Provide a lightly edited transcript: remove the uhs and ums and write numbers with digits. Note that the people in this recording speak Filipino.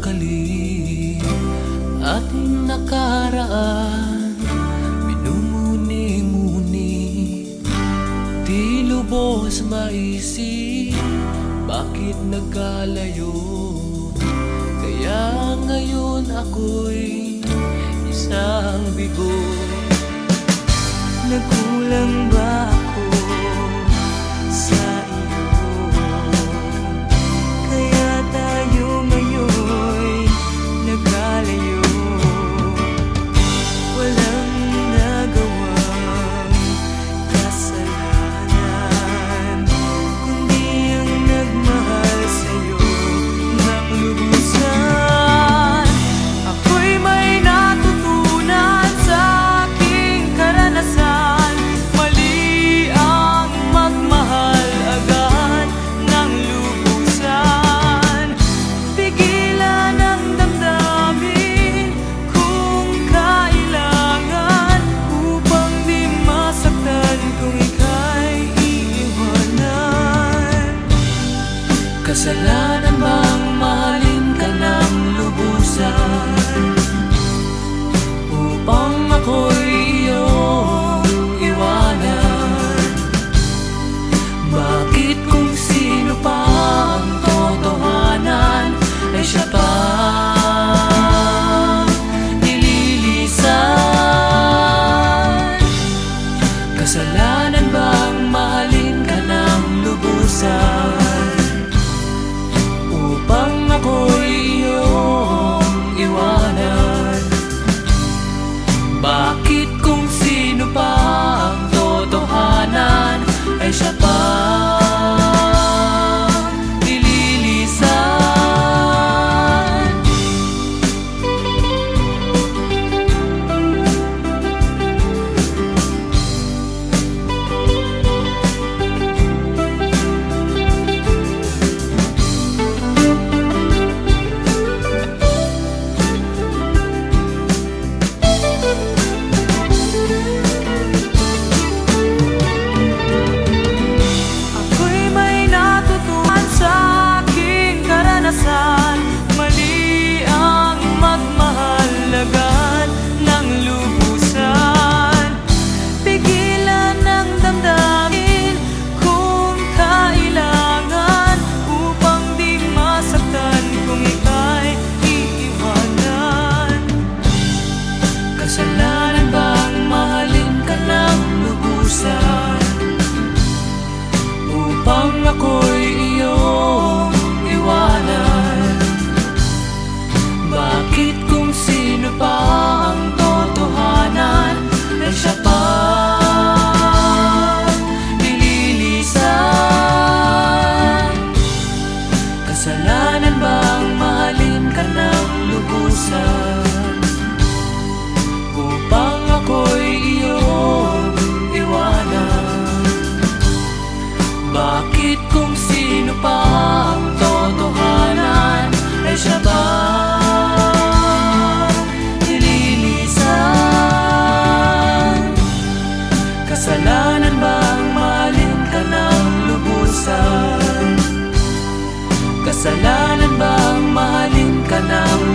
sakali. Ating nakaraan minumuni-muni, di lubos maisip bakit nagkalayo. Kaya ngayon ako'y isang bigo. Nagkulang ba ako sa iyo? Kaya tayo ngayon'y nagkalayo. Walang nagawang kasalanan, kundi ang nagmahal sa'yo ng lubusan. Ako'y may natutunan sa aking karanasan. Mali ang magmahal agad ng lubusan. Pigilan ang damdamin kung kailangan, upang di masaktan kung ika'y iiwanan. Kasalanan bang mahalin ka ng lubusan, upang ako'y iyong iwanan? Bakit kung sino pa ang totohanan ay siya pa nililisan? Kasalanan bang mahalin ka ng lubusan, upang ako'y iyong iwanan? Bakit kung sino pa ang totohanan ay siya pa nililisan? Ako'y may natutunan sa aking karanasan. Mali ang magmahal agad ng lubusan. Pigilan ang damdamin kung kailangan, upang di masaktan kung ika'y iiwanan. Kasalanan bang mahalin ka ng lubusan, upang ako'y iyong iwanan? Bakit kung sino pa ang totohanan ay siya pa nililisan? Kasalanan bang mahalin ka ng lubusan, upang ako'y iyong iwanan? Bakit kung sino pa ang totohanan ay siya pa nililisan? Kasalanan bang mahalin ka ng lubusan? Kasalanan bang mahalin ka ng